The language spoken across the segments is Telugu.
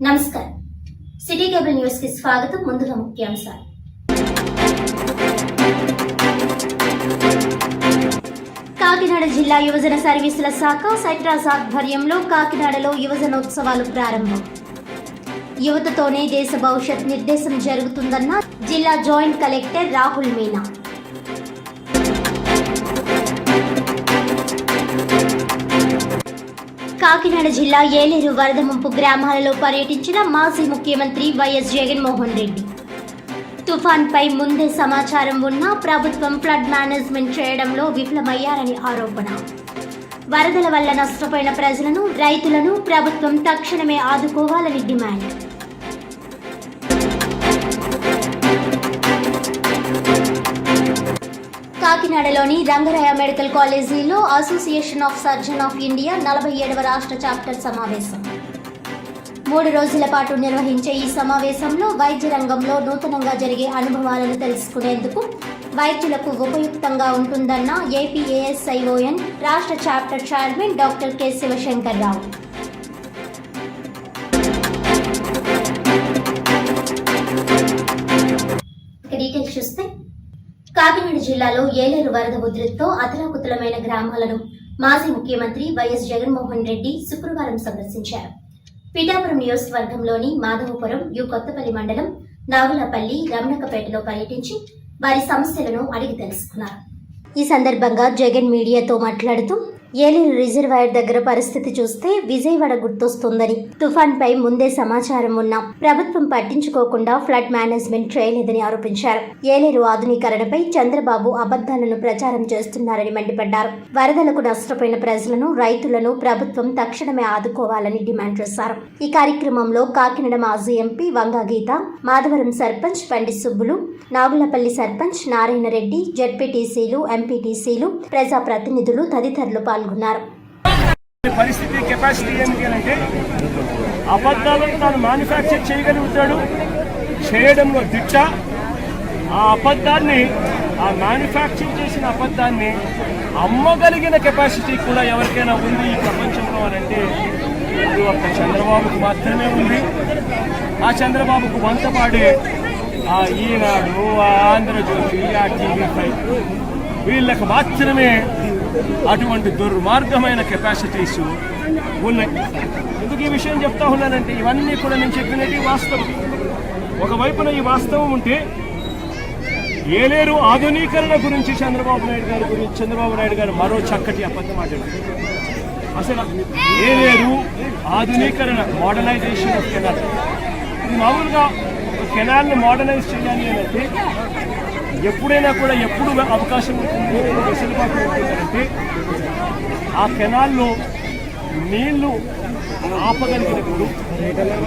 నమస్కారం. సిటీ కేబుల్ న్యూస్ కి స్వాగతం. ముందుగా ముఖ్యాంశాలు. కాకినాడ జిల్లా యువజన సర్వీసుల శాఖ సైట్రాస్ ఆధ్వర్యంలో కాకినాడలో యువజనోత్సవాలు ప్రారంభం. యువతతోనే దేశ భవిష్యత్ నిర్దేశం జరుగుతుందన్న జిల్లా జాయింట్ కలెక్టర్ రాహుల్ మీనా. కాకినాడ జిల్లా ఏలేరు వరద ముంపు గ్రామాలలో పర్యటించిన మాజీ ముఖ్యమంత్రి వైఎస్ జగన్మోహన్ రెడ్డి. తుఫాన్పై ముందే సమాచారం ఉన్నా ప్రభుత్వం ఫ్లడ్ మేనేజ్మెంట్ చేయడంలో విఫలమయ్యారని ఆరోపణ. వరదల వల్ల నష్టపోయిన ప్రజలను, రైతులను ప్రభుత్వం తక్షణమే ఆదుకోవాలని డిమాండ్. కాకినాడలోని రంగరాయ మెడికల్ కాలేజీలో association of surgeon of India 47వ రాష్ట్ర చాప్టర్ సమావేశం. 3 రోజుల పాటు నిర్వహించే ఈ సమావేశంలో వైద్య రంగంలో నూతనంగా జరిగే అనుభవాలను తెలుసుకునేందుకు వైద్యులకు ఉపయుక్తంగా ఉంటుందన్న ఏపీఏఎస్ఐఓఎన్ రాష్ట్ర chapter chairman doctor K Shivashankar Rao. Details చూస్తే, కాకినాడ జిల్లాలో ఏలేరు వరద ఉధృతితో అతలాకుతలమైన గ్రామాలను మాజీ ముఖ్యమంత్రి వైఎస్ జగన్మోహన్ రెడ్డి శుక్రవారం సందర్శించారు. పిఠాపురం నియోజకవర్గంలోని మాధవపురం, యు కొత్తపల్లి మండలం, నాగులపల్లి, రమణకపేటలో పర్యటించి వారి సమస్యలను అడిగి తెలుసుకున్నారు. ఈ సందర్భంగా జగన్ మీడియాతో మాట్లాడుతూ, ఏలేరు రిజర్వాయర్ దగ్గర పరిస్థితి చూస్తే విజయవాడ గుర్తొస్తుందని, తుఫాన్పై ముందే సమాచారం ఉన్నా ప్రభుత్వం పట్టించుకోకుండా ఫ్లడ్ మేనేజ్మెంట్ చేయలేదని ఆరోపించారు. ఏలేరు ఆధునీకరణపై చంద్రబాబు అబద్దాలను ప్రచారం చేస్తున్నారని మండిపడ్డారు. వరదలకు నష్టపోయిన ప్రజలను, రైతులను ప్రభుత్వం తక్షణమే ఆదుకోవాలని డిమాండ్ చేశారు. ఈ కార్యక్రమంలో కాకినాడ మాజీ ఎంపీ వంగా గీత, మాధవరం సర్పంచ్ పండి సుబ్బులు, నాగులపల్లి సర్పంచ్ నారాయణ రెడ్డి, జెడ్పీటీసీలు, ఎంపీటీసీలు, ప్రజాప్రతినిధులు తదితరులు పాల్గొన్నారు. పరిస్థితి కెపాసిటీ ఏమిటి అంటే, అబద్ధాలను తాను మ్యానుఫ్యాక్చర్ చేయగలుగుతాడు, చేయడంలో దిట్ట. ఆ అబద్ధాన్ని, ఆ మ్యానుఫ్యాక్చర్ చేసిన అబద్ధాన్ని అమ్మగలిగిన కెపాసిటీ కూడా ఎవరికైనా ఉంది ఈ ప్రపంచంలో అని అంటే ఇది ఒక్క చంద్రబాబుకు మాత్రమే ఉంది. ఆ చంద్రబాబుకు వంతపాడే ఆ ఈనాడు, ఆ ఆంధ్రజ్యోతి, ఆ TV5 వీళ్ళకు మాత్రమే అటువంటి దుర్మార్గమైన కెపాసిటీస్ ఉన్నాయి. ఎందుకు ఈ విషయం చెప్తా ఉన్నానంటే, ఇవన్నీ కూడా నేను చెప్పినది వాస్తవం. ఒకవైపున ఈ వాస్తవం ఉంటే, ఏలేరు ఆధునీకరణ గురించి చంద్రబాబు నాయుడు గారు మరో చక్కటి అబద్ధం మాట్లాడారు. అసలు ఏలేరు ఆధునీకరణ, మోడర్నైజేషన్ ఆఫ్ కెనాల్, ఇది మామూలుగా ఒక కెనాల్ని మోడర్నైజ్ చేయాలి అంటే ఎప్పుడైనా కూడా ఎప్పుడు అవకాశం ఉంటుంది, వెసులుబాటు ఉంటుందంటే ఆ కెనాల్లో నీళ్లు ఆపగలిగినప్పుడు,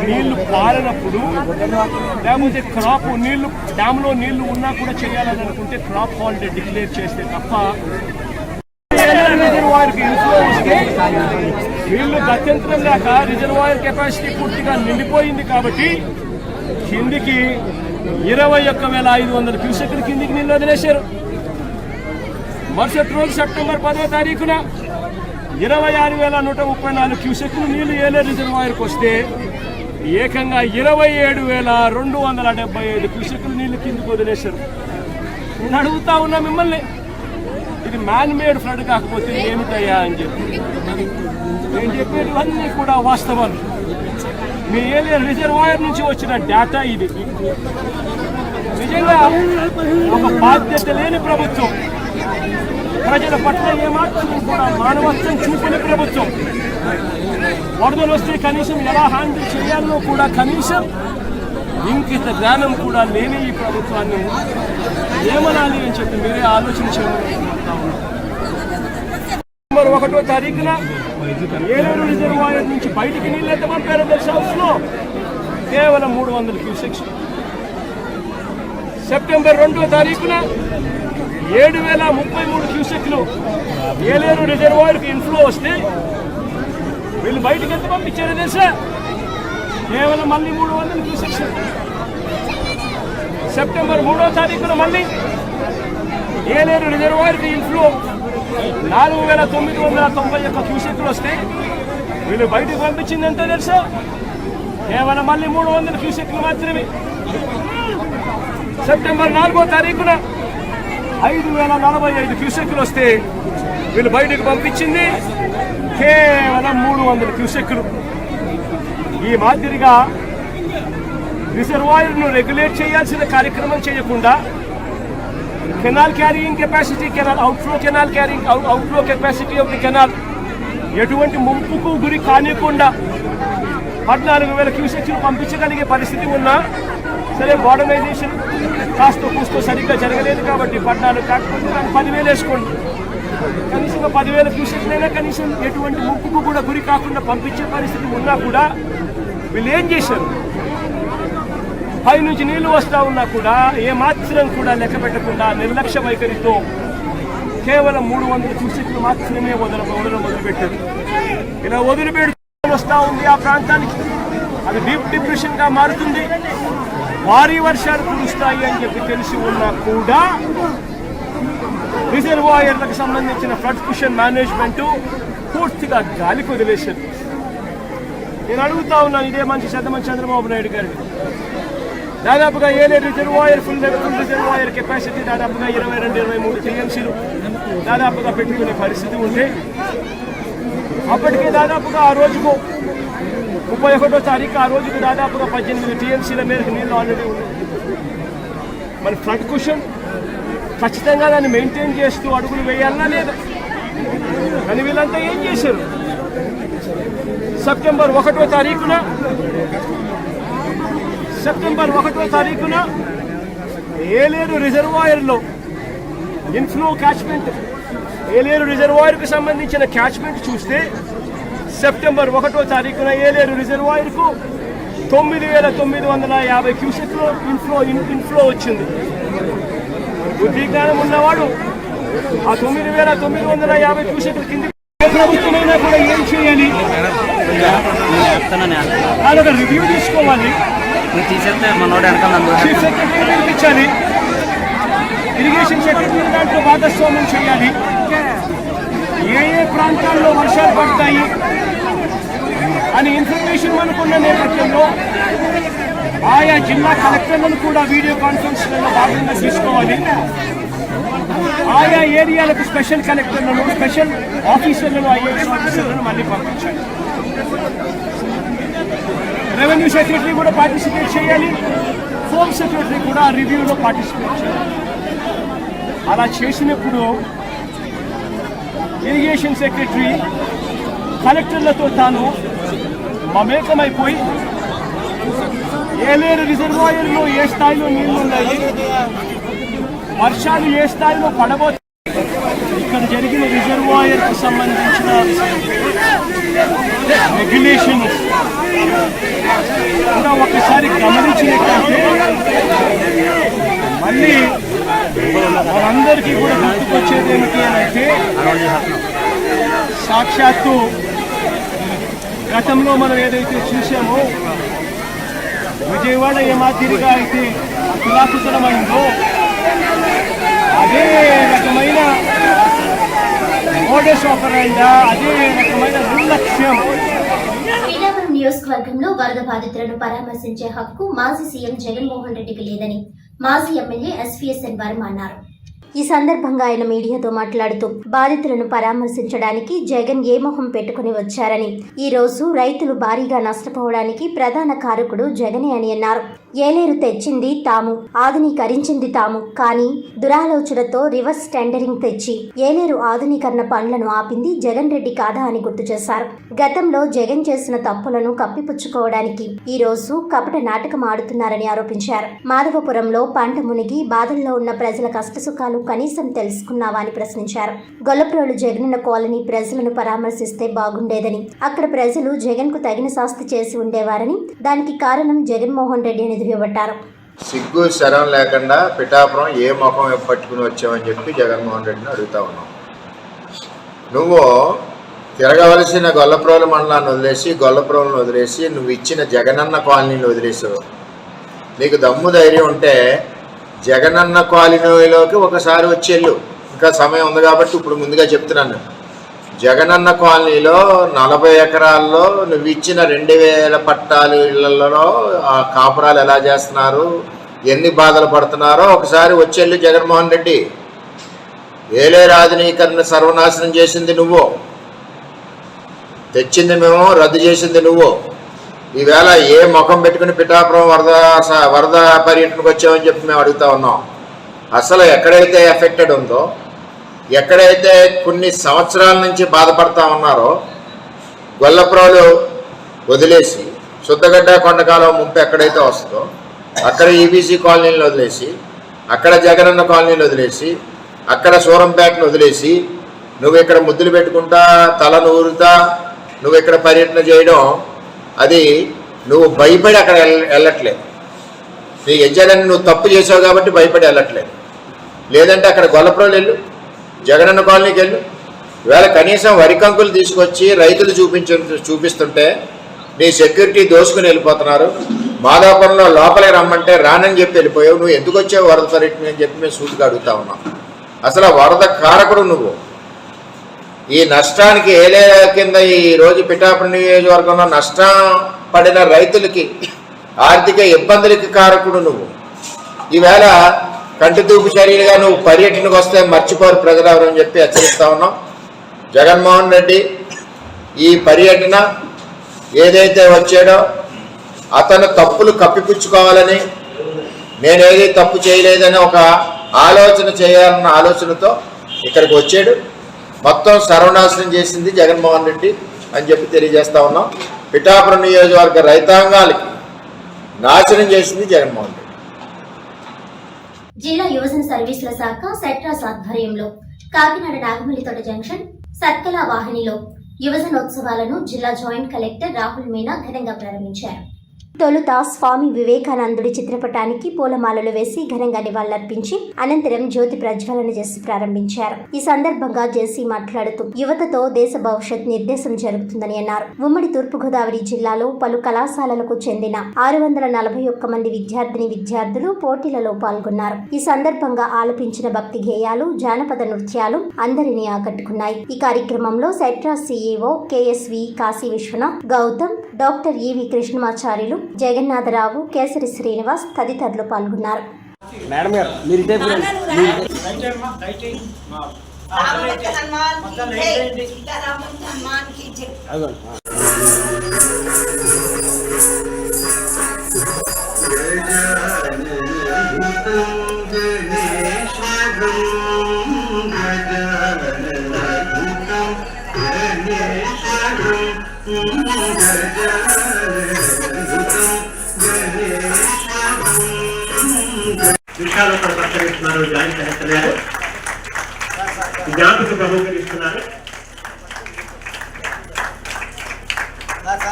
నీళ్లు పారినప్పుడు, లేకపోతే క్రాప్ నీళ్లు డ్యామ్లో నీళ్లు ఉన్నా కూడా చేయాలని అనుకుంటే క్రాప్ హాలిడే డిక్లేర్ చేస్తే తప్ప రిజర్వాయర్కి ఇన్ఫ్లో వస్తే నీళ్లు గత్యంతరం లేక రిజర్వాయర్ కెపాసిటీ పూర్తిగా నిండిపోయింది కాబట్టి కిందికి 21,500 క్యూసెక్ల కిందికి నీళ్ళు వదిలేశారు. మరుసటి రోజు సెప్టెంబర్ 10వ తారీఖున 26,134 క్యూసెక్లు నీళ్లు ఏలేరు రిజర్వాయర్కి వస్తే ఏకంగా 27,275 క్యూసెక్లు నీళ్లు కిందికి వదిలేశారు. నేను అడుగుతా ఉన్నా మిమ్మల్ని, ఇది మ్యాన్ మేడ్ ఫ్లడ్ కాకపోతే ఏమిటయ్యా అని చెప్పి. నేను చెప్పేటివన్నీ కూడా వాస్తవాలు. మీ ఏలేరు రిజర్వాయర్ నుంచి వచ్చిన డేటా ఇది. నిజంగా ఒక బాధ్యత లేని ప్రభుత్వం, ప్రజల పట్ల ఏమాత్రం కూడా మానవత్వం చూపని ప్రభుత్వం, వరదలు వస్తే కనీసం ఎలా హ్యాండిల్ చేయాలో కూడా కనీసం ఇంకిత జ్ఞానం కూడా లేని ఈ ప్రభుత్వాన్ని ఏమనాలి అని చెప్పి మీరే ఆలోచించమని. నవంబర్ 1వ తారీఖున ఏలేరు రిజర్వాయర్ నుంచి బయటికి నీళ్ళు ఎంత పంపారో తెలుసు, హౌస్లో కేవలం 300 క్యూసెక్స్. సెప్టెంబర్ 2వ తారీఖున 7,033 క్యూసెక్లు ఏలేరు రిజర్వాయర్కి ఇన్ఫ్లో వస్తే వీళ్ళు బయటకు ఎంత పంపించారో తెలుసా? కేవలం మళ్ళీ 300 క్యూసెక్స్. సెప్టెంబర్ 3వ తారీఖున మళ్ళీ ఏలేరు రిజర్వాయర్కి ఇన్ఫ్లో 4,991 క్యూసెక్లు వస్తే వీళ్ళు బయటకు పంపించింది ఎంతో తెలుసా? కేవలం మళ్ళీ 300 క్యూసెక్లు మాత్రమే. సెప్టెంబర్ 4వ తారీఖున 5045 క్యూసెక్లు వస్తే వీళ్ళు బయటకు పంపించింది కేవలం 300 క్యూసెక్లు. ఈ మాదిరిగా రిజర్వాయర్ను రెగ్యులేట్ చేయాల్సిన కార్యక్రమం చేయకుండా canal carrying capacity, outflow capacity of the canal ఎటువంటి ముంపుకు గురి కానికుండా 14,000 క్యూసెక్లు పంపించగలిగే పరిస్థితి ఉన్నా సరే మోడర్నైజేషన్ కాస్త కూస్తో సరిగ్గా జరగలేదు కాబట్టి 14 కాకపోతే 10,000 వేసుకోండి. కనీసం 10,000 క్యూసెక్లైనా కనీసం ఎటువంటి ముప్పుకు కూడా గురి కాకుండా పంపించే పరిస్థితి ఉన్నా కూడా వీళ్ళు ఏం చేశారు? పై నుంచి నీళ్లు వస్తూ ఉన్నా కూడా ఏమాత్రం కూడా లెక్క పెట్టకుండా నిర్లక్ష్య వైఖరితో కేవలం 300 క్యూసెక్లు మాత్రమే వదలడం మొదలుపెట్టారు. ఇలా వదిలిపెడుతూ వస్తూ ఉంది ఆ ప్రాంతానికి. అది డీప్ డిప్రెషన్గా మారుతుంది. భారీ వర్షాలు కురుస్తాయి అని చెప్పి తెలిసి ఉన్నా కూడా రిజర్వాయర్లకు సంబంధించిన ఫ్లడ్ కుషన్ మేనేజ్మెంట్ పూర్తిగా గాలికి వదిలేశారు. నేను అడుగుతా ఉన్నాను ఇదే మంచి చంద్రబాబు నాయుడు గారిని. దాదాపుగా ఏలే రిజర్వాయర్ ఫుల్ రిజర్వాయర్ కెపాసిటీ దాదాపుగా 22-23 టీఎంసీలు దాదాపుగా పెట్టుకునే పరిస్థితి ఉంటే అప్పటికే దాదాపుగా ఆ రోజుకు 31వ తారీఖు ఆ రోజుకు దాదాపుగా 18 టీఎంసీల మేరకు నీళ్ళు ఆల్రెడీ ఉన్నాయి. మరి ఫ్లడ్ కుషన్ ఖచ్చితంగా దాన్ని మెయింటైన్ చేస్తూ అడుగులు వేయాలన్నా లేదా? కానీ వీళ్ళంతా ఏం చేశారు? సెప్టెంబర్ 1వ తారీఖున ఏలేరు రిజర్వాయర్లో ఇన్ఫ్లో క్యాచ్మెంట్, ఏలేరు రిజర్వాయర్కు సంబంధించిన క్యాచ్మెంట్ చూస్తే సెప్టెంబర్ 1వ తారీఖున ఏలేరు రిజర్వాయర్కు 9,950 క్యూసెక్లు ఇన్ఫ్లో వచ్చింది. బుద్ధి జ్ఞానం ఉన్నవాడు ఆ 9,950 క్యూసెక్ల కింద ప్రభుత్వమైనా కూడా ఏం చేయాలి? అదొక రివ్యూ తీసుకోవాలి, చీఫ్ సెక్రటరీ పంపించాలి, ఇరిగేషన్ సెక్రటరీ దాంట్లో భాగస్వామ్యం చేయాలి. ఏ ప్రాంతాల్లో వర్షాలు పడతాయి అని ఇన్ఫర్మేషన్ మనకున్న నేపథ్యంలో ఆయా జిల్లా కలెక్టర్లను కూడా వీడియో కాన్ఫరెన్స్లలో భాగంగా తీసుకోవాలి. ఆయా ఏరియాలకు స్పెషల్ కలెక్టర్లను, స్పెషల్ ఆఫీసర్లను, ఐఏఎస్ ఆఫీసర్లను మళ్ళీ పంపించాలి. రెవెన్యూ సెక్రటరీ కూడా పార్టిసిపేట్ చేయాలి, హోమ్ సెక్రటరీ కూడా రివ్యూలో పార్టిసిపేట్ చేయాలి. అలా చేసినప్పుడు ఇరిగేషన్ సెక్రటరీ కలెక్టర్లతో తాను మమేకమైపోయి ఏలేరు రిజర్వాయర్లో ఏ స్థాయిలో నీళ్లు ఉన్నాయి, వర్షాలు ఏ స్థాయిలో పడబోతాయి, ఇక్కడ జరిగిన రిజర్వాయర్కు సంబంధించిన రెగ్యులేషన్ కూడా ఒకసారి గమనించినట్లయితే మళ్ళీ వాళ్ళందరికీ కూడా గుర్తుకొచ్చేది ఏమిటి అని అంటే సాక్షాత్తు గతంలో మనం ఏదైతే చూసామో విజయవాడ ఏ మాదిరిగా అయితే అతులాకుతలమైందో అదే రకమైన మోడస్ ఆపరెండా, అదే రకమైన నిర్లక్ష్యం. పిఠాపురం నియోజకవర్గంలో వరద బాధితులను పరామర్శించే హక్కు మాజీ సీఎం జగన్మోహన్ రెడ్డికి లేదని మాజీ ఎమ్మెల్యే ఎస్వీఎస్ఎన్ వర్మ అన్నారు. ఈ సందర్భంగా ఆయన మీడియాతో మాట్లాడుతూ బాధితులను పరామర్శించడానికి జగన్ ఏ మొహం పెట్టుకుని వచ్చారని, ఈ రోజు రైతులు భారీగా నష్టపోవడానికి ప్రధాన కారకుడు జగనే అని అన్నారు. ఏలేరు తెచ్చింది తాము, ఆధునీకరించింది తాము, కానీ దురాలోచనతో రివర్స్ టెండరింగ్ తెచ్చి ఏలేరు ఆధునీకరణ పనులను ఆపింది జగన్ రెడ్డి కాదా అని గుర్తు చేశారు. గతంలో జగన్ చేసిన తప్పులను కప్పిపుచ్చుకోవడానికి ఈ రోజు కపట నాటకం ఆడుతున్నారని ఆరోపించారు. మాధవపురంలో పంట మునిగి బాధల్లో ఉన్న ప్రజల కష్టసుఖాలు కనీసం తెలుసుకున్నావా అని ప్రశ్నించారు. గొల్లప్రోలు జగనన్న కాలనీ ప్రజలను పరామర్శిస్తే బాగుండేదని, అక్కడ ప్రజలు జగన్ కు తగిన శాస్తి చేసి ఉండేవారని, దానికి కారణం జగన్మోహన్ రెడ్డి అని దుయ్యబట్టారు. సిగ్గు శరం లేకుండా పిఠాపురం ఏ ముఖం పట్టుకుని వచ్చావని చెప్పి జగన్మోహన్ రెడ్డిని అడుగుతా ఉన్నాం. నువ్వు తిరగవలసిన గొల్లప్రోలు మండలాన్ని వదిలేసి, గొల్లప్రోలను వదిలేసి, నువ్వు ఇచ్చిన జగనన్న కాలనీని వదిలేసావు. నీకు దమ్ము ధైర్యం ఉంటే జగనన్న కాలనీలోకి ఒకసారి వచ్చేళ్ళు. ఇంకా సమయం ఉంది కాబట్టి ఇప్పుడు ముందుగా చెప్తున్నాను, జగనన్న కాలనీలో 40 ఎకరాల్లో నువ్వు ఇచ్చిన 2000 పట్టాలు ఇళ్లలో ఆ కాపురాలు ఎలా చేస్తున్నారు, ఎన్ని బాధలు పడుతున్నారో ఒకసారి వచ్చేళ్ళు జగన్మోహన్ రెడ్డి. ఏలేరు ఆధునీకరణ సర్వనాశనం చేసింది నువ్వు, తెచ్చింది మేము, రద్దు చేసింది నువ్వు. ఈవేళ ఏ ముఖం పెట్టుకుని పిఠాపురం వరద పర్యటనకు వచ్చామని చెప్పి మేము అడుగుతా ఉన్నాం. అసలు ఎక్కడైతే ఎఫెక్టెడ్ ఉందో, ఎక్కడైతే కొన్ని సంవత్సరాల నుంచి బాధపడతా ఉన్నారో, గొల్లప్రోలు వదిలేసి శుద్ధగడ్డ కొండకాలం ముంపు ఎక్కడైతే వస్తుందో అక్కడ ఈబీసీ కాలనీలను వదిలేసి, అక్కడ జగనన్న కాలనీలు వదిలేసి, అక్కడ సూరంపేటను వదిలేసి నువ్వు ఇక్కడ ముద్దులు పెట్టుకుంటా తలను ఊరుతా నువ్వు ఇక్కడ పర్యటన చేయడం, అది నువ్వు భయపడి అక్కడ వెళ్ళట్లేదు. నీ యజమాని నువ్వు తప్పు చేసావు కాబట్టి భయపడి వెళ్ళట్లేదు. లేదంటే అక్కడ గొల్లప్రోలు వెళ్ళు, జగనన్న కాలనీకి వెళ్ళు. ఇవాళ కనీసం వరికంకులు తీసుకొచ్చి రైతులు చూపిస్తుంటే నీ సెక్యూరిటీ దోసుకుని వెళ్ళిపోతున్నారు. మాదాపురంలో లోపలికి రమ్మంటే రానని చెప్పి వెళ్ళిపోయావు. నువ్వు ఎందుకు వచ్చావు వరద పర్యటన అని చెప్పి మేము సూటిగా అడుగుతా ఉన్నాం. అసలు వరద కారకుడు నువ్వు. ఈ నష్టానికి ఏలే కింద ఈరోజు పిఠాపురం నియోజకవర్గంలో నష్టం పడిన రైతులకి ఆర్థిక ఇబ్బందులకి కారకుడు నువ్వు. ఈవేళ కంటితూపు చర్యలుగా నువ్వు పర్యటనకు వస్తే మర్చిపోరు ప్రజలు ఎవరని చెప్పి హెచ్చరిస్తా ఉన్నాం. జగన్మోహన్ రెడ్డి ఈ పర్యటన ఏదైతే వచ్చాడో అతను తప్పులు కప్పిపుచ్చుకోవాలని, నేనేది తప్పు చేయలేదని ఒక ఆలోచన చేయాలన్న ఆలోచనతో ఇక్కడికి వచ్చాడు. మొత్తం సర్వనాశనం చేసింది జగన్మోహన్ రెడ్డి అని చెప్పి తెలియజేస్తా ఉన్నాం. పిఠాపురం నియోజకవర్గ రైతాంగాలకి నాశనం చేసింది జగన్మోహన్ రెడ్డి. జిల్లా యువజన సర్వీసుల శాఖ సెట్రాస్ ఆధ్వర్యంలో కాకినాడ నాగమల్లితోట జంక్షన్ సత్కల వాహినిలో యువజనోత్సవాలను జిల్లా జాయింట్ కలెక్టర్ రాహుల్ మీనా ఘనంగా ప్రారంభించారు. తొలుత స్వామి వివేకానందుడి చిత్రపటానికి పూలమాలలు వేసి ఘనంగా నివాళులర్పించి అనంతరం జ్యోతి ప్రజ్వలన చేసి ప్రారంభించారు. ఈ సందర్భంగా జేసీ మాట్లాడుతూ యువతతో దేశ భవిష్యత్ నిర్దేశం జరుగుతుందని అన్నారు. ఉమ్మడి తూర్పుగోదావరి జిల్లాలో పలు కళాశాలలకు చెందిన 641 మంది విద్యార్థులు పోటీలలో పాల్గొన్నారు. ఈ సందర్భంగా ఆలపించిన భక్తి గేయాలు, జానపద నృత్యాలు అందరినీ ఆకట్టుకున్నాయి. ఈ కార్యక్రమంలో సెట్రాస్ CEO KSV Kashi Vishwanath, Gautam, doctor EV Krishnamacharyulu, Jagannatharao, Kesari Srinivas తదితరులు పాల్గొన్నారు. విషయాలు సత్కరిస్తున్నారు. జాయింట్ కలెక్టర్ గారు జ్ఞాపక బహుకరిస్తున్నారు. తర్వాత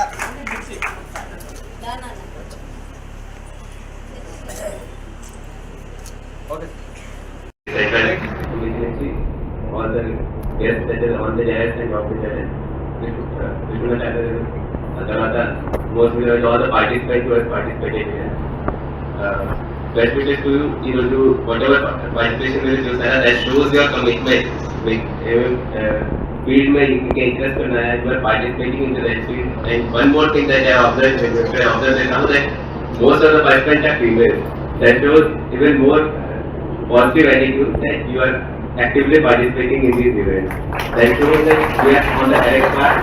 best wishes to you. ఈరోజు whatever participation మీరు చూసారా, that shows your commitment. Field में इनके interest करना है, you are participating in the field. And one more thing that I observed that most of the participants are female. That shows even more positive attitude that you are actively participating in these events. That shows that you are on the correct path.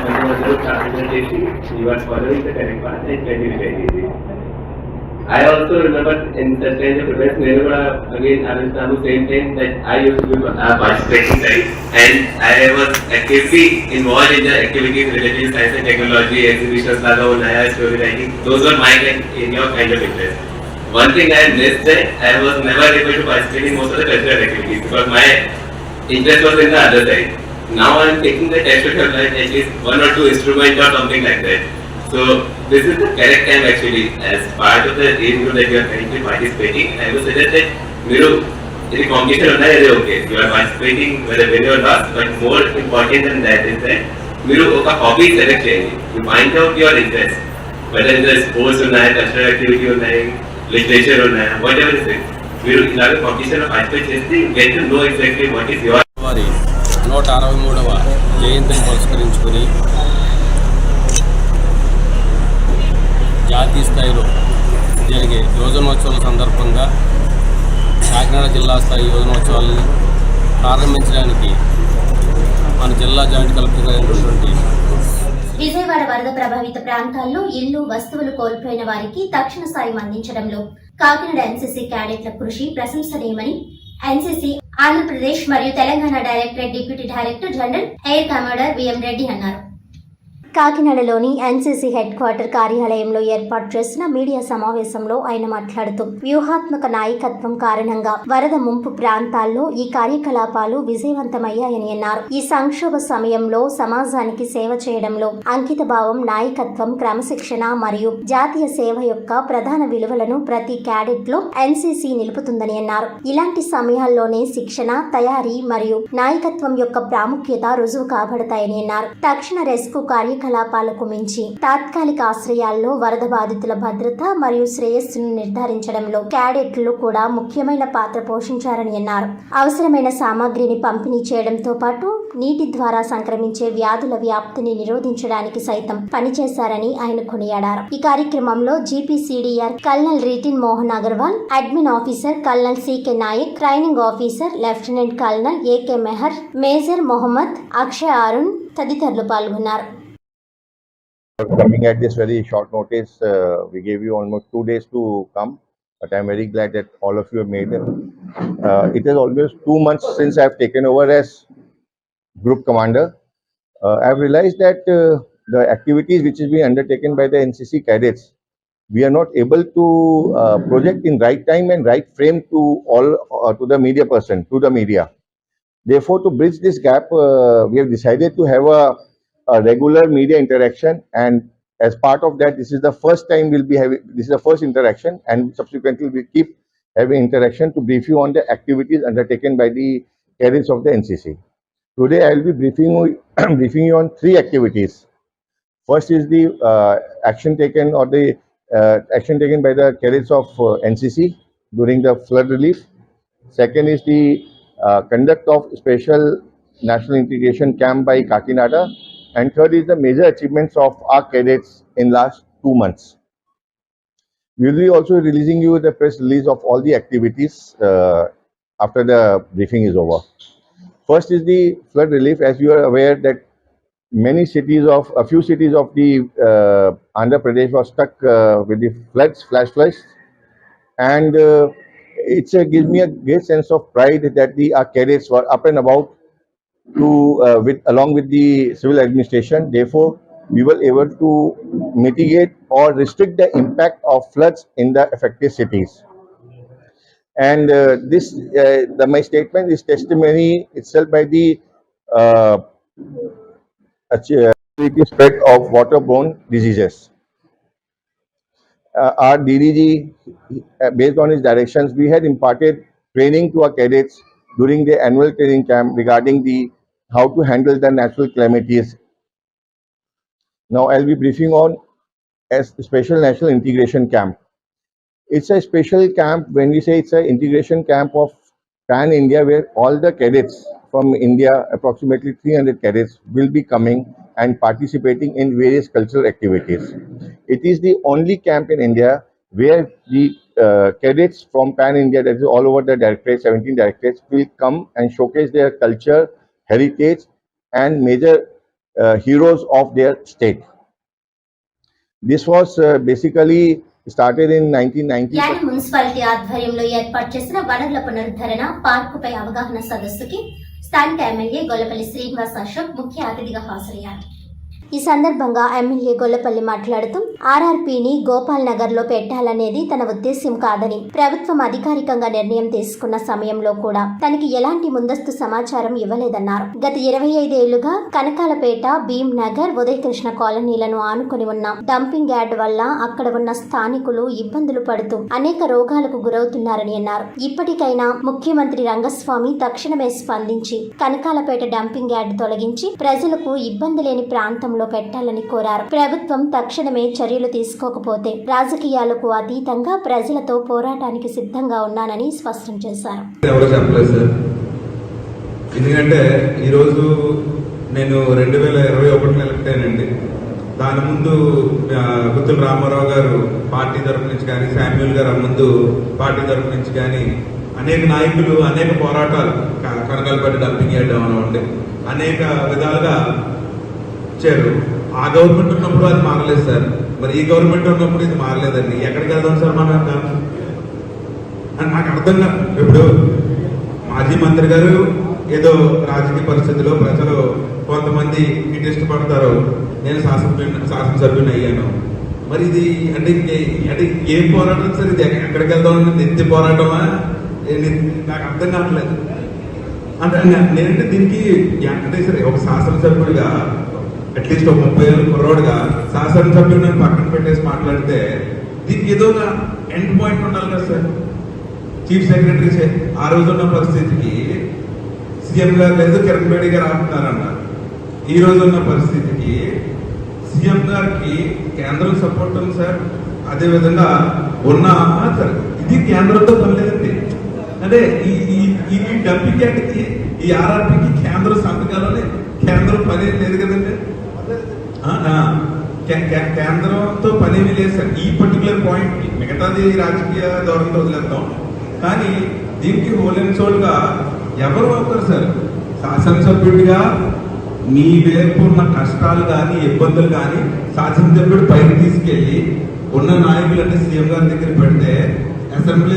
You are following the correct path and continuing. I also remember in such kind of events, again, I will tell the same thing that I used to be participating, right? And I was actively involved in the activities related to science and technology, exhibitions, Naya, story writing. Those were my in your kind of interest. One thing I missed that I was never able to participate in most of the cultural activities because my interest was in the other side. Now I am taking the test to learn at least 1 or 2 instruments or something like that. So this is the correct time actually. As part of the age group that you are currently participating, I would suggest that the competition is okay. You are participating whether win or loss, but more important than that is that you a hobby select change. You find out your interest, whether it is sports or cultural activity or literature or whatever it is. You in a competition of participate, get to know exactly what is your. 163వ జయంతిని పురస్కరించుకుని జాతీయ స్థాయిలో జరిగే యువజనోత్సవాల సందర్భంగా కాకినాడ జిల్లా స్థాయి యువజనోత్సవాలను ప్రారంభించడానికి మన జిల్లా జాయింట్ కలెక్టర్ అయినటువంటి విజయవాడ వరద ప్రభావిత ప్రాంతాల్లో ఇల్లు వస్తువులు కోల్పోయిన వారికి తక్షణ సాయం అందించడంలో కాకినాడ ఎన్సీసీ క్యాడెట్ల కృషి ప్రశంసనీయమని ఎన్సీసీ ఆంధ్రప్రదేశ్ మరియు Telangana directorate deputy director general air commander VM Reddy అన్నారు. కాకినాడలోని ఎన్సీసీ హెడ్ క్వార్టర్ కార్యాలయంలో ఏర్పాటు చేసిన మీడియా సమావేశంలో ఆయన మాట్లాడుతూ వ్యూహాత్మక నాయకత్వం కారణంగా వరద ముంపు ప్రాంతాల్లో ఈ కార్యకలాపాలు విజయవంతమయ్యాయని అన్నారు. ఈ సంక్షోభ సమయంలో సమాజానికి సేవ చేయడంలో అంకితభావం, నాయకత్వం, క్రమశిక్షణ మరియు జాతీయ సేవ యొక్క ప్రధాన విలువలను ప్రతి క్యాడెట్ లో ఎన్సీసీ నిలుపుతుందని అన్నారు. ఇలాంటి సమయాల్లోనే శిక్షణ, తయారీ మరియు నాయకత్వం యొక్క ప్రాముఖ్యత రుజువు కాబడతాయని అన్నారు. తక్షణ రెస్క్యూ కార్యకలాపాలకు మించి తాత్కాలిక ఆశ్రయాల్లో వరద బాధితుల భద్రత మరియు శ్రేయస్సును నిర్ధారించడంలో క్యాడెట్లు కూడా ముఖ్యమైన పాత్ర పోషించారని అన్నారు. అవసరమైన సామాగ్రిని పంపిణీ చేయడంతో పాటు నీటి ద్వారా సంక్రమించే వ్యాధుల వ్యాప్తిని నిరోధించడానికి సైతం పనిచేశారని ఆయన కొనియాడారు. ఈ కార్యక్రమంలో జీపీసీడీఆర్ colonel Ritin Mohan Agarwal, admin officer colonel CK Nayak, training officer lieutenant colonel AK Meher, major Mohammed, Akshay Arun తదితరులు పాల్గొన్నారు. Coming at this very short notice, we gave you almost 2 days to come, but I'm very glad that all of you have made it. It is almost 2 months since I've taken over as group commander. I've realized that the activities which is being undertaken by the NCC cadets, we are not able to project in right time and right frame to all to the media person, to the media. Therefore, to bridge this gap, we have decided to have a regular media interaction, and as part of that, this is the first time we'll be having, this is the first interaction, and subsequently we'll keep having interaction to brief you on the activities undertaken by the cadets of the NCC. Today I will be briefing you on 3 activities. First is the action taken or the action taken by the cadets of NCC during the flood relief. Second is the conduct of special national integration camp by Kakinada. And third is the major achievements of our cadets in last 2 months. We will be also releasing you the press release of all the activities after the briefing is over. First is the flood relief. As you are aware that a few cities of the Andhra Pradesh were stuck with the floods, flash floods, and it gives me a great sense of pride that our cadets were up and about to along with the civil administration. Therefore, we were able to mitigate or restrict the impact of floods in the affected cities. And my statement is testimony itself by the spread of waterborne diseases. Our DDG, based on his directions, we had imparted training to our cadets during the annual training camp regarding how to handle the natural calamities. Now I'll be briefing on a special national integration camp. It's a special camp. When we say it's an integration camp of Pan India, where all the cadets from India, approximately 300 cadets, will be coming and participating in various cultural activities. It is the only camp in India where the cadets from Pan India, that is all over the directorate, 17 directorates, will come and showcase their culture, heritage, and major heroes of their state. This was basically started in 1990. యాని municipality ఆధ్వర్యంలో ఏర్పాటు చేసిన వనరుల పునరుద్ధరణ పార్కుపై అవగాహన సదస్సుకి స్థానిక ఎమ్మెల్యే గొల్లపల్లి శ్రీనివాస్ అశోక్ ముఖ్య అతిథిగా హాజరయ్యారు. ఈ సందర్భంగా ఎమ్మెల్యే గొల్లపల్లి మాట్లాడుతూ ఆర్ఆర్పీని గోపాల్ నగర్ లో పెట్టాలనేది తన ఉద్దేశ్యం కాదని, ప్రభుత్వం అధికారికంగా నిర్ణయం తీసుకున్న సమయంలో కూడా తనకి ఎలాంటి ముందస్తు సమాచారం ఇవ్వలేదన్నారు. గత 25 ఏళ్లుగా కనకాలపేట, భీమ్ నగర్, ఉదయకృష్ణ కాలనీలను ఆనుకుని ఉన్న డంపింగ్ యార్డ్ వల్ల అక్కడ ఉన్న స్థానికులు ఇబ్బందులు పడుతూ అనేక రోగాలకు గురవుతున్నారని అన్నారు. ఇప్పటికైనా ముఖ్యమంత్రి రంగస్వామి తక్షణమే స్పందించి కనకాలపేట డంపింగ్ యార్డ్ తొలగించి ప్రజలకు ఇబ్బంది లేని ప్రాంతంలో పెట్టాలని కోరారు. ప్రభుత్వం తక్షణమే చర్యలు తీసుకోకపోతే రాజకీయాలకు అతీతంగా ప్రజలతో పోరాటానికి సిద్ధంగా ఉన్నానని స్పష్టం చేశారు. ఎందుకంటే ఈరోజు నేను 2021 ఎలక్ట్ అయ్యానండి. దాని ముందు గుత్తుల రామారావు గారు పార్టీ తరఫు నుంచి కానీ, శామ్యూల్ గారు ముందు పార్టీ తరఫు నుంచి కానీ అనేక నాయకులు అనేక పోరాటాలు, కనకాలపల్లి డంపింగ్ చేయడం అనివ్వండి, అనేక విధాలుగా ఇచ్చారు. ఆ గవర్నమెంట్ ఉన్నప్పుడు అది మారలేదు సార్. మరి ఈ గవర్నమెంట్ ఉన్నప్పుడు ఇది మారలేదండి. ఎక్కడికి వెళ్దాం సార్ మనం అని నాకు అర్థం కాదు. ఇప్పుడు మాజీ మంత్రి గారు ఏదో రాజకీయ పరిస్థితుల్లో ప్రజలు కొంతమంది ఇటు ఇష్టపడతారు, నేను శాసనసభ్యుని అయ్యాను. మరి ఇది అంటే ఏం పోరాటం సార్? ఇది ఎక్కడికి వెళ్దాం? నిత్య పోరాటమా? నాకు అర్థం కావట్లేదు. అంటే నేనంటే దీనికి అంటే సరే ఒక శాసనసభ్యుడిగా అట్లీస్ట్ ఒక 30 ఏళ్ళ కుర్రోడుగా శాసనసభ్యుడిని పక్కన పెట్టేసి మాట్లాడితే దీనికి ఏదో ఒక ఎండ్ పాయింట్ ఉండాలి కదా సార్. చీఫ్ సెక్రటరీ ఆ రోజున్న పరిస్థితికి సీఎం గారు లేదు, కిరణ్ బేడి గారు ఆపుతున్నారన్నారు. ఈ రోజున్న పరిస్థితికి సీఎం గారికి కేంద్రం సపోర్ట్ ఉంది సార్. అదేవిధంగా ఉన్న సార్ ఇది కేంద్రంతో పని లేదండి. అంటే ఈ డంపింగ్ యాక్ట్కి, ఈ ఆర్ఆర్పీకి కేంద్ర సంతకాలని కేంద్రం పని లేదు కదండి. కేంద్రంతో పనేమీ లేదు సార్ ఈ పర్టికులర్ పాయింట్ కి. మిగతాది రాజకీయ ధోరణితో వదిలేద్దాం, కానీ దీనికి హోల్ అండ్ సోల్ గా ఎవరు అవుతారు సార్? శాసనసభ్యుడిగా మీ వైపు ఉన్న కష్టాలు కానీ ఇబ్బందులు కానీ శాసనసభ్యుడు పైకి తీసుకెళ్లి ఉన్న నాయకులు అంటే సీఎం గారి దగ్గర పెడితే అసెంబ్లీ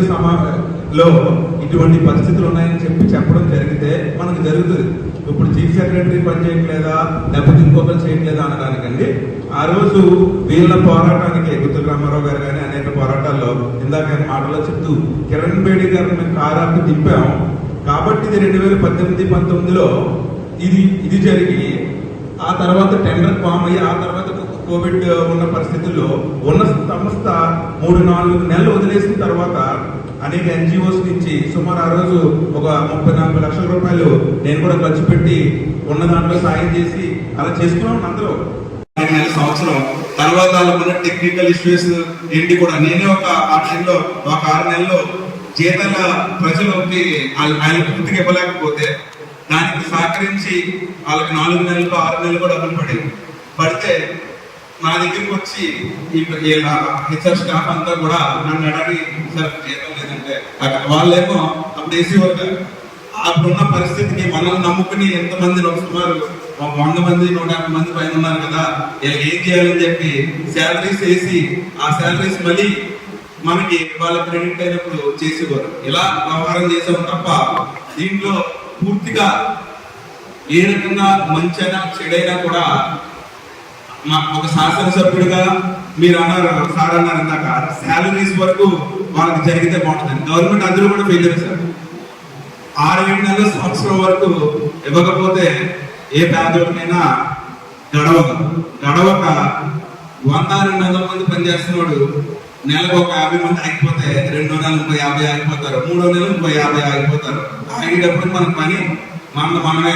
లో ఇటువంటి పరిస్థితులు ఉన్నాయని చెప్పడం జరిగితే మనకు జరుగుతుంది. ఇప్పుడు చీఫ్ సెక్రటరీ పని చేయట్లేదా, లేకపోతే ఇంకొకరు చేయట్లేదా అనడానికండి. ఆ రోజు వీళ్ళ పోరాటానికి గుత్తుల రామారావు గారు కానీ అనేక పోరాటాల్లో ఇందాక మాటలో చెప్తూ కిరణ్ బేడి గారిని మేము కారాకు తిప్పాం కాబట్టి ఇది 2018-19లో ఇది జరిగి ఆ తర్వాత టెండర్ ఫామ్ అయ్యి ఆ తర్వాత కోవిడ్ ఉన్న పరిస్థితుల్లో ఉన్న సంస్థ 3-4 నెలలు వదిలేసిన తర్వాత అనేక ఎన్జిఓస్ నుంచి సుమారు ఆ రోజు ఒక 34 లక్షల రూపాయలు నేను కూడా ఖర్చు పెట్టి ఉన్న దాంట్లో సాయం చేసి అలా చేసుకున్నాం. అందరూ సంవత్సరం తర్వాత వాళ్ళకున్న టెక్నికల్ ఇష్యూస్ ఏంటి కూడా నేనే ఒక ఆ టైంలో ఒక 6 నెలల్లో జీతాల ప్రజలకి ఆయన పూర్తిగా ఇవ్వలేకపోతే దానికి సహకరించి వాళ్ళకి 4 నెలలు 6 నెలలు కూడా డబ్బులు పడితే నా దగ్గరికి వచ్చి హెచ్ఆర్ స్టాఫ్ అంతా కూడా నన్ను అడగి సార్ జీతం లేదంటే వాళ్ళేమో అప్పుడు ఏసీ వర్క్ అప్పుడున్న పరిస్థితికి మనల్ని నమ్ముకుని ఎంతమంది సుమారు 100 మంది 150 మంది పైన ఉన్నారు కదా, వీళ్ళకి ఏం చేయాలని చెప్పి శాలరీస్ వేసి ఆ శాలరీస్ మళ్ళీ మనకి వాళ్ళ క్రెడిట్ అయినప్పుడు చేసేవారు. ఇలా వ్యవహారం చేసాం తప్ప దీంట్లో పూర్తిగా ఏ రకంగా మంచైనా చెడైనా కూడా ఒక శాసనసభ్యుడిగా మీరు అన్నారు, సార్ అన్నారు ఇందాక శాలరీస్ వరకు వాళ్ళకి జరిగితే బాగుంటుంది. గవర్నమెంట్ అందరూ కూడా ఫెయిల్ సార్. 6-7 నెలల సంవత్సరం వరకు ఇవ్వకపోతే ఏ పేదోడికైనా గడవక 100-200 మంది పనిచేస్తున్నాడు, నెలకు ఒక 50 మంది ఆగిపోతే 2 నెలలు 50 ఆగిపోతారు, 3 నెలలు 50 ఆగిపోతారు. ఆగేటప్పుడు మన పని మనమే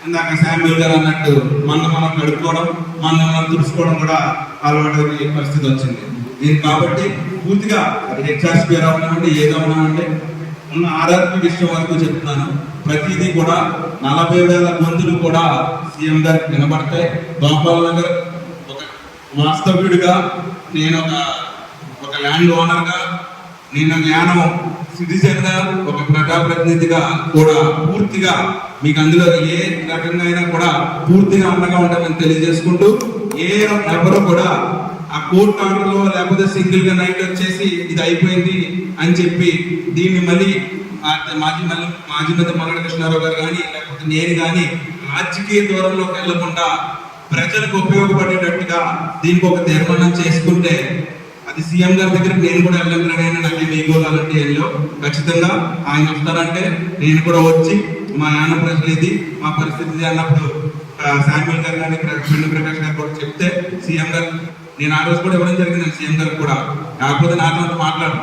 ఇందాక శామ్యూల్ గారు అన్నట్టు మనం కడుక్కోవడం మనం తుడుచుకోవడం కూడా అలవాటు పరిస్థితి వచ్చింది. దీనికి కాబట్టి పూర్తిగా హెచ్ఆర్సీ అవనివ్వండి ఏదవనివ్వండి ఉన్న ఆర్ఆర్పీ విషయం వరకు చెప్తున్నాను. ప్రతిదీ కూడా 40,000 గొంతులు కూడా సీఎం గారికి వినబడతాయి. గోపాల్ నగర్ ఒక వాస్తవ్యుడిగా నేను ఒక ల్యాండ్ ఓనర్ గా నేను జ్ఞానం సిటిజన్ గా ఒక ప్రజాప్రతినిధిగా కూడా పూర్తిగా మీకు అందులో ఏ రకంగా అయినా కూడా పూర్తిగా అండగా ఉంటామని తెలియజేసుకుంటూ ఎవరు కూడా ఆ కోర్టు ఆర్డర్ లో లేకపోతే సింగిల్ గా నైట్ వచ్చేసి ఇది అయిపోయింది అని చెప్పి దీన్ని మళ్ళీ మాజీ మంత్రి మల్లెడి కృష్ణారావు గారు కానీ లేకపోతే నేను కానీ రాజకీయ దూరంలోకి వెళ్లకుండా ప్రజలకు ఉపయోగపడేటట్టుగా దీనికి ఒక తీర్మానం చేసుకుంటే అది సీఎం గారి దగ్గరికి నేను కూడా వెళ్ళాలని నాకు మీకు అలాంటి ఏళ్ళలో ఖచ్చితంగా ఆయన వస్తారంటే నేను కూడా వచ్చి మా నాన్న ప్రజలు ఇది మా పరిస్థితి అన్నప్పుడు శామ్యూల్ గారు కానీ పెండు ప్రకాష్ గారు కూడా చెప్తే సీఎం గారు నేను ఆ రోజు కూడా ఇవ్వడం జరిగింది సీఎం గారు కూడా. కాకపోతే నాతో మాట్లాడు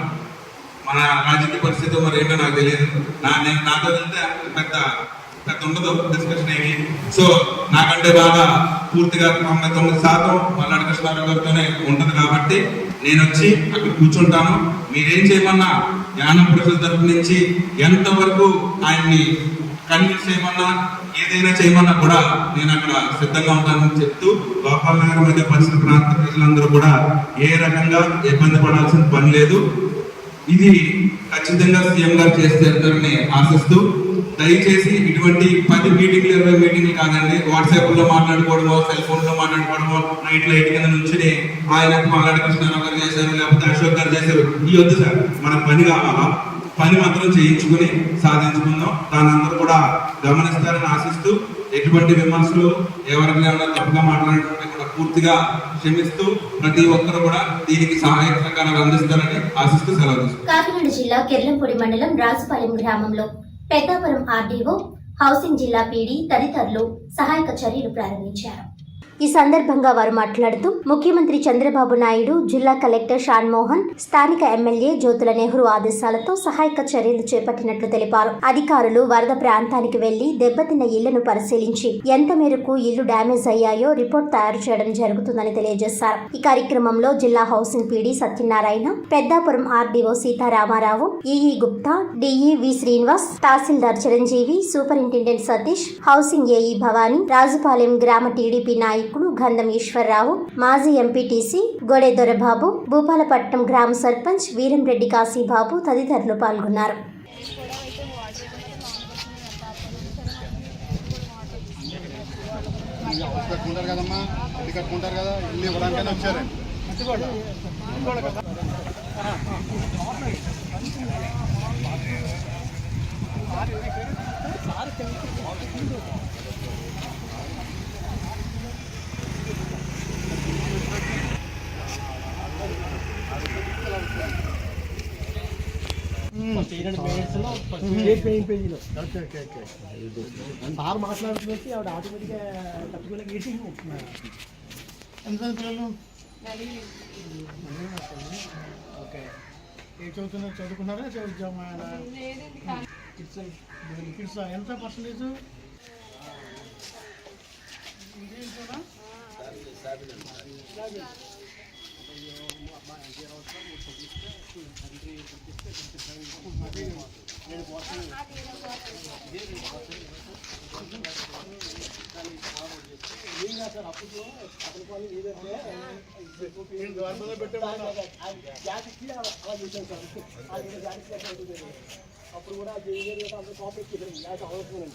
మన రాజకీయ పరిస్థితి మరి ఏంటో నాకు తెలియదు. నాతో వెళ్తే పెద్ద ఉండదు డిస్కషన్ ఏమి. సో నాకంటే బాగా పూర్తిగా 99% మల్లెడి కృష్ణారావు గారితోనే ఉంటది కాబట్టి నేను వచ్చి అక్కడ కూర్చుంటాను. మీరేం చేయమన్నా జ్ఞానం ప్రజల తరపు నుంచి ఎంతవరకు ఆయన్ని కన్విన్స్ చేయమన్నా ఏదైనా చేయమన్నా కూడా నేను అక్కడ సిద్ధంగా ఉంటానని చెప్తూ గోపాల్ నగర్ మధ్య పరిసర ప్రాంత ప్రజలందరూ కూడా ఏ రకంగా ఇబ్బంది పడాల్సిన పని లేదు. ఇది ఖచ్చితంగా సీఎం గారు చేస్తారని ఆశిస్తూ, దయచేసి ఇటువంటి 10 మీటింగ్లు 20 మీటింగ్లు కాదండి, వాట్సాప్ లో మాట్లాడుకోవడమో, సెల్ ఫోన్ లో మాట్లాడుకోవడమో, నైట్ లైట్ కింద నుంచి ఆయన మల్లాడి కృష్ణారావు గారు చేశారు, లేకపోతే అశోక్ గారు చేశారు, ఈ వద్దు సార్. మన పని కావాలా, పని మాత్రం చేయించుకుని సాధించుకుందాం. దాని అందరూ కూడా గమనిస్తారని ఆశిస్తూ, ఎటువంటి విమర్శలు ఎవరికైనా తప్పుగా మాట్లాడుతుంటే కూడా పూర్తిగా క్షమిస్తూ ప్రతి ఒక్కరు కూడా దీనికి సహాయక సహకారాలు అందిస్తారని ఆశిస్తూ సెలవు తీసుకుంటాం. కాకినాడ జిల్లా కిర్లంపూడి మండలం రాజుపాలెం గ్రామంలో పెద్దాపురం ఆర్డీఓ, హౌసింగ్ జిల్లా పీడీ తదితరులు సహాయక చర్యలు ప్రారంభించారు. ఈ సందర్భంగా వారు మాట్లాడుతూ ముఖ్యమంత్రి చంద్రబాబు నాయుడు, జిల్లా కలెక్టర్ షాన్ మోహన్, స్థానిక ఎమ్మెల్యే జ్యోతుల నెహ్రూ ఆదేశాలతో సహాయక చర్యలు చేపట్టినట్లు తెలిపారు. అధికారులు వరద ప్రాంతానికి వెళ్లి దెబ్బతిన్న ఇళ్లను పరిశీలించి ఎంత మేరకు ఇళ్లు డ్యామేజ్ అయ్యాయో రిపోర్ట్ తయారు చేయడం జరుగుతుందని తెలియజేశారు. ఈ కార్యక్రమంలో జిల్లా housing PD Satyanarayana, Peddapuram RDO Sitaramarao, EE Gupta, DE V Srinivas, తహసీల్దార్ Chiranjeevi, superintendent Satish, housing AE Bhavani, Rajupalem గ్రామ టీడీపీ నాయకులు గంధం ఈశ్వరరావు, మాజీ ఎంపీటీసీ గొడే దొరబాబు, భూపాలపట్నం గ్రామ సర్పంచ్ వీరంరెడ్డి కాశీబాబు తదితరులు పాల్గొన్నారు. సార్ మాట్లాడుతున్నట్టు ఆవిడ ఆటోమేటిక్గా తట్టుకోలేక ఎంత పిల్లలు ఓకే ఏ చదువుతున్నారు, చదువుకున్నారా కిడ్స్ ఎంత పర్సంటేజ్? అప్పుడు కూడా కాపరేట్ చేశారు అవసరం.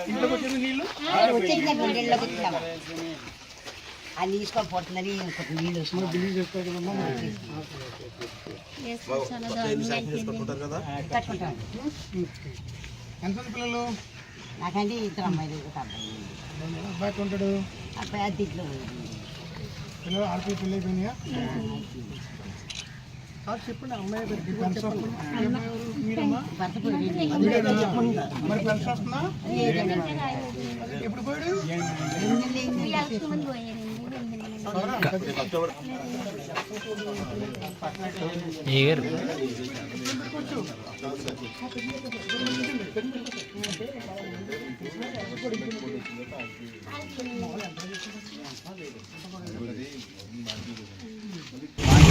ఇంట్లోకి వచ్చింది నీళ్ళు అది తీసుకోకపోతుందని నీళ్ళు బిల్లు కట్టుకుంటాం. ఎంత పిల్లలు? నాకంటే ఇద్దరు అమ్మాయిలు, అబ్బాయి ఉంటాడు, అబ్బాయి అది ఇంట్లో పిల్లలు ఆడపిల్ల పెళ్ళి అయిపోయినాయా? చెప్పండి. అమ్మాయి మీరమ్మా మరి పెన్షన్ వస్తుందా? ఎప్పుడు పోయాడు?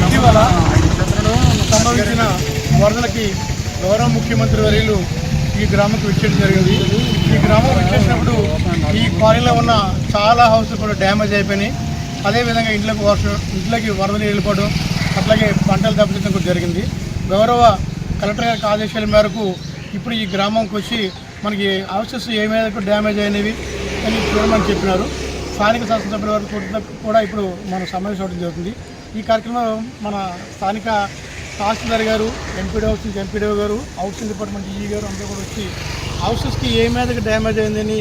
ఇటీవల సంభవించిన వరదలకి గౌరవ ముఖ్యమంత్రి వర్యులు ఈ గ్రామంకి విచ్చేయడం జరిగింది. ఈ గ్రామం విచ్చేసినప్పుడు ఈ కాలనీలో ఉన్న చాలా హౌసెస్ కూడా డ్యామేజ్ అయిపోయినాయి. అదేవిధంగా ఇంట్లోకి వరదలు వెళ్ళిపోవడం, అట్లాగే పంటలు దెబ్బతింటం కూడా జరిగింది. గౌరవ కలెక్టర్ గారికి ఆదేశాల మేరకు ఇప్పుడు ఈ గ్రామంకి వచ్చి మనకి హౌసెస్ ఏ మేరకు డ్యామేజ్ అయినవి అని చూడమని చెప్పినారు. స్థానిక శాసనసభ్యుల వరకు కూడా ఇప్పుడు మనం సమావేశం జరుగుతుంది. ఈ కార్యక్రమం మన స్థానిక తహసీల్దార్ గారు, ఎంపీడీఓ గారు, హౌసింగ్ డిపార్ట్మెంట్ ఈఈ గారు అందరూ కూడా వచ్చి హౌసెస్కి ఏ మీదకి డ్యామేజ్ అయిందని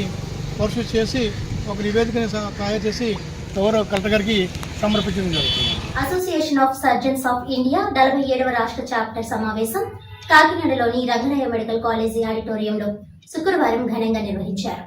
పరిశీలి చేసి ఒక నివేదికని తయారు చేసి గౌరవ కలెక్టర్ గారికి సమర్పించడం జరుగుతుంది. Association of surgeons of India 47వ రాష్ట్ర చాప్టర్ సమావేశం కాకినాడలోని రంగరాయ మెడికల్ కాలేజీ ఆడిటోరియంలో శుక్రవారం ఘనంగా నిర్వహించారు.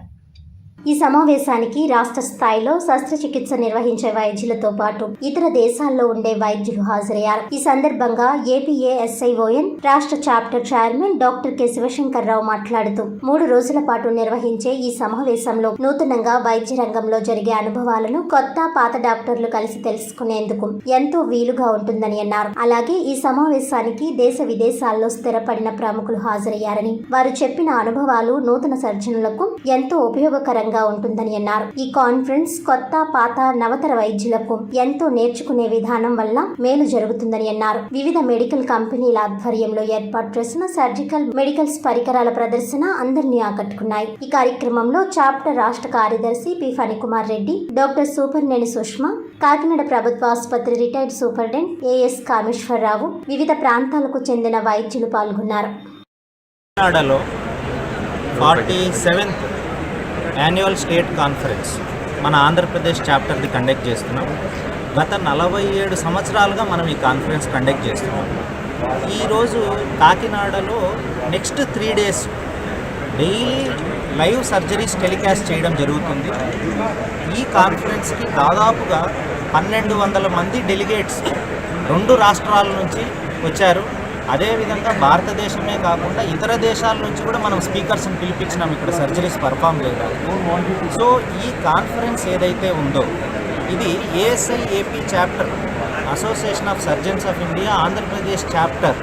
ఈ సమావేశానికి రాష్ట్ర స్థాయిలో శస్త్రచికిత్స నిర్వహించే వైద్యులతో పాటు ఇతర దేశాల్లో ఉండే వైద్యులు హాజరయ్యారు. ఈ సందర్భంగా ఏపీఏఎస్ఐఓఎన్ రాష్ట్ర chapter chairman doctor K Shivashankar Rao మాట్లాడుతూ 3 రోజుల పాటు నిర్వహించే ఈ సమావేశంలో నూతనంగా వైద్య రంగంలో జరిగే అనుభవాలను కొత్త పాత డాక్టర్లు కలిసి తెలుసుకునేందుకు ఎంతో వీలుగా ఉంటుందని అన్నారు. అలాగే ఈ సమావేశానికి దేశ విదేశాల్లో స్థిరపడిన ప్రముఖులు హాజరయ్యారని, వారు చెప్పిన అనుభవాలు నూతన సర్జనులకు ఎంతో ఉపయోగకరంగా ఉంటుందని అన్నారు. ఈ కాన్ఫరెన్స్ కొత్త పాత నవతర వైద్యులకు ఎంతో నేర్చుకునే విధానం వల్ల మేలు జరుగుతుందని అన్నారు. వివిధ మెడికల్ కంపెనీల ఆధ్వర్యంలో ఏర్పాటు చేసిన సర్జికల్ మెడికల్స్ పరికరాల ప్రదర్శన అందరినీ ఆకట్టుకున్నాయి. ఈ కార్యక్రమంలో చాప్టర్ రాష్ట్ర కార్యదర్శి పి ఫణికుమార్ రెడ్డి, డాక్టర్ సూపర్నేని సుష్మా, కాకినాడ ప్రభుత్వ ఆసుపత్రి రిటైర్డ్ సూపరింటెండెంట్ ఏఎస్ కామేశ్వరరావు, వివిధ ప్రాంతాలకు చెందిన వైద్యులు పాల్గొన్నారు. 47th యాన్యువల్ స్టేట్ కాన్ఫరెన్స్ మన ఆంధ్రప్రదేశ్ చాప్టర్ది కండక్ట్ చేస్తున్నాం. గత 47 సంవత్సరాలుగా మనం ఈ కాన్ఫరెన్స్ కండక్ట్ చేస్తున్నాం. ఈరోజు కాకినాడలో next 3 days daily live surgeries telecast చేయడం జరుగుతుంది. ఈ కాన్ఫరెన్స్కి దాదాపుగా 1200 మంది డెలిగేట్స్ 2 రాష్ట్రాల నుంచి వచ్చారు. అదేవిధంగా భారతదేశమే కాకుండా ఇతర దేశాల నుంచి కూడా మనం స్పీకర్స్ని పిలిపించినాం ఇక్కడ సర్జరీస్ పర్ఫామ్ చేయడానికి. సో ఈ కాన్ఫరెన్స్ ఏదైతే ఉందో ఇది ASI AP chapter association of surgeons of India Andhra Pradesh chapter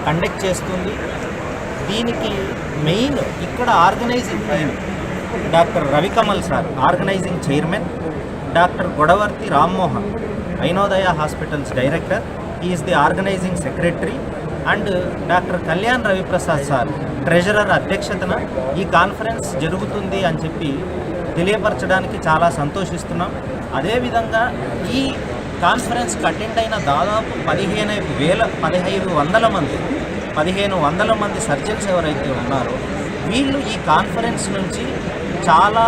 conduct చేస్తుంది. దీనికి మెయిన్ ఇక్కడ organising team doctor Ravikamal sir organising chairman, doctor Godavarthi Rammohan Inodaya hospitals director, is the organising secretary, and doctor Kalyan Raviprasad sir treasurer అధ్యక్షతన ఈ కాన్ఫరెన్స్ జరుగుతుంది అని చెప్పి తెలియపరచడానికి చాలా సంతోషిస్తున్నాం. అదేవిధంగా ఈ కాన్ఫరెన్స్కి అటెండ్ అయిన దాదాపు 1500 మంది సర్జన్స్ ఎవరైతే ఉన్నారో వీళ్ళు ఈ కాన్ఫరెన్స్ నుంచి చాలా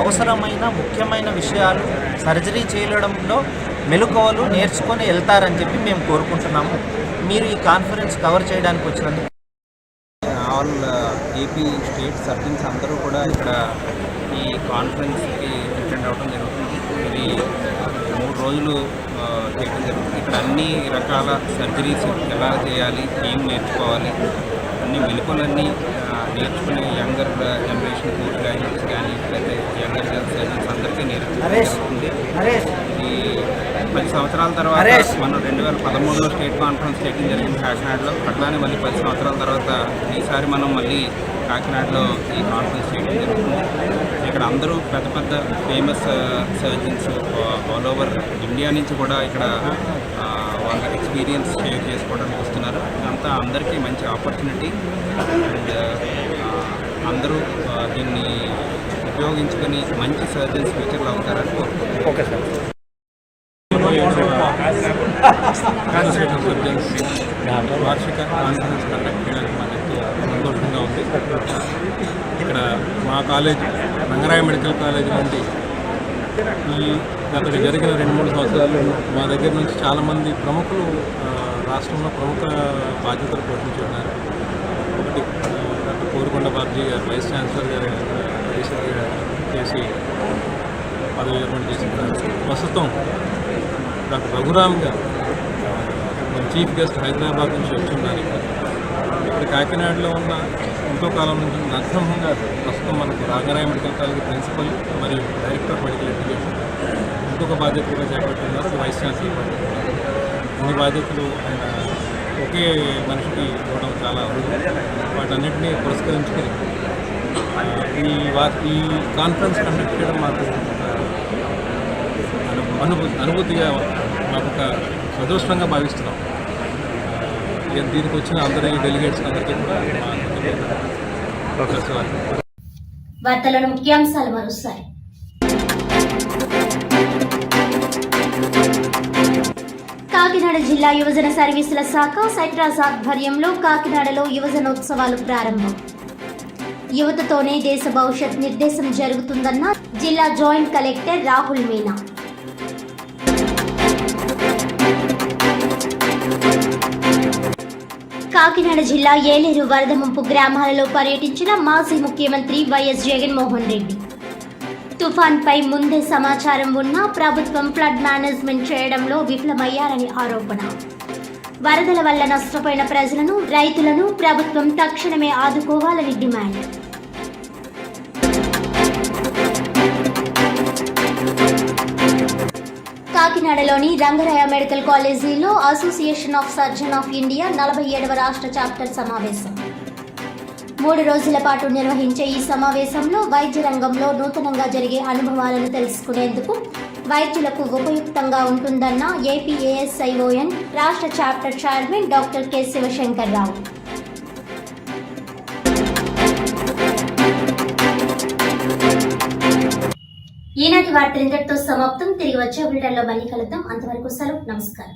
అవసరమైన ముఖ్యమైన విషయాలు సర్జరీ చేయడంలో మెలకువలు నేర్చుకొని వెళ్తారని చెప్పి మేము కోరుకుంటున్నాము. మీరు ఈ కాన్ఫరెన్స్ కవర్ చేయడానికి వచ్చినందుకు ఆల్ ఏపీ స్టేట్ సర్జన్స్ అందరూ కూడా ఇక్కడ ఈ కాన్ఫరెన్స్కి అటెండ్ అవ్వడం జరుగుతుంది. ఇది 3 రోజులు చేయడం జరుగుతుంది. ఇక్కడ అన్ని రకాల సర్జరీస్ ఎలా చేయాలి, ఏం నేర్చుకోవాలి, అన్ని మెలకువలన్నీ నేర్చుకునే యంగర్ జనరేషన్ పూర్తి గైనర్స్ కానీ లేకపోతే యంగర్ సర్జన్స్ అందరికీ నేర్చుకుంటుంది. ఈ 10 సంవత్సరాల తర్వాత మనం 2013లో స్టేట్ కాన్ఫరెన్స్ చేయడం జరిగింది కాకినాడలో. అట్లానే మళ్ళీ 10 సంవత్సరాల తర్వాత ఈసారి మనం మళ్ళీ కాకినాడలో ఈ కాన్ఫరెన్స్ చేయడం జరుగుతుంది. ఇక్కడ అందరూ పెద్ద పెద్ద famous surgeons all over India నుంచి కూడా ఇక్కడ వాళ్ళ ఎక్స్పీరియన్స్ షేర్ చేసుకోవడానికి వస్తున్నారు. ఇదంతా అందరికీ మంచి ఆపర్చునిటీ. అండ్ అందరూ దీన్ని ఉపయోగించుకొని మంచి సర్జన్స్ ఫ్యూచర్లో అవుతారని కోరుకుంటున్నాను. Okay sir. Association of surgeons వార్షిక కాన్ఫరెన్స్ కండక్ట్ చేయడానికి మాకు సంతోషంగా ఉంది. ఇక్కడ మా కాలేజ్ రంగరాయ మెడికల్ కాలేజ్ నుండి ఈ గత జరిగిన 2-3 సంవత్సరాలు మా దగ్గర నుంచి చాలామంది ప్రముఖులు రాష్ట్రంలో ప్రముఖ బాధ్యతలు పోషించి ఉన్నారు. ఒకటి డాక్టర్ కోరుకొండ బాబ్జీ గారు వైస్ ఛాన్సలర్ గారు రీసెంట్గా చేసి పదవి విరమణ చేస్తున్నారు. ప్రస్తుతం డాక్టర్ రఘురామ్ గారు చీఫ్ గెస్ట్ హైదరాబాద్ నుంచి వచ్చున్నారు. ఇక్కడ కాకినాడలో ఉన్న ఎంతో కాలం నుంచి నరసింహం గారు ప్రస్తుతం మనకు రంగరాయ మెడికల్ కాలేజ్ ప్రిన్సిపల్ మరియు డైరెక్టర్ ఆఫ్ మెడికల్ ఎడ్యుకేషన్ ఇంకొక బాధ్యత కూడా చేపట్టున్నారు. వైస్ ఛాన్సలర్ అన్ని బాధ్యతలు ఆయన ఒకే మనిషికి ఇవ్వడం చాలా అరుదు. వాటన్నిటినీ పురస్కరించుకొని ఈ కాన్ఫరెన్స్ కండక్ట్ చేయడం మాకు అనుభూతిగా మాకు ఒక అదృష్టంగా భావిస్తున్నాం. దీనికి వచ్చిన అందరి డెలిగేట్స్ అందరికీ కూడా వార్తలను ముఖ్యాంశాలు మరోసారి. కాకినాడ జిల్లా యువజన సర్వీసుల శాఖ సైట్రాస్ ఆధ్వర్యంలో కాకినాడలో యువజనోత్సవాలు ప్రారంభం. యువతతోనే దేశ భవిష్యత్ నిర్దేశం జరుగుతుందన్న జిల్లా జాయింట్ కలెక్టర్ రాహుల్ మీనా. కాకినాడ జిల్లా ఏలేరు వరద ముంపు గ్రామాలలో పర్యటించిన మాజీ ముఖ్యమంత్రి వైఎస్ జగన్మోహన్ రెడ్డి. తుఫాన్పై ముందే సమాచారం ఉన్నా ప్రభుత్వం ఫ్లడ్ మేనేజ్మెంట్ చేయడంలో విఫలమయ్యారని ఆరోపణ. వరదల వల్ల నష్టపోయిన ప్రజలను, రైతులను ప్రభుత్వం తక్షణమే ఆదుకోవాలని డిమాండ్. కాకినాడలోని రంగరాయ మెడికల్ కాలేజీలో association of surgeon of India 47వ రాష్ట్ర చాప్టర్ సమావేశం. 3 రోజుల పాటు నిర్వహించే ఈ సమావేశంలో వైద్య రంగంలో నూతనంగా జరిగే అనుభవాలను తెలుసుకునేందుకు వైద్యులకు ఉపయుక్తంగా ఉంటుందన్న ఏపీఏఎస్ఐఓఎన్ రాష్ట్ర chapter chairman doctor K Shivashankar Rao. ఈనాటి వార్తలు ఇంతటితో సమాప్తం. తిరిగి వచ్చే బులెటిన్లో మళ్ళీ కలుద్దాం. అంతవరకు సెలవు. నమస్కారం.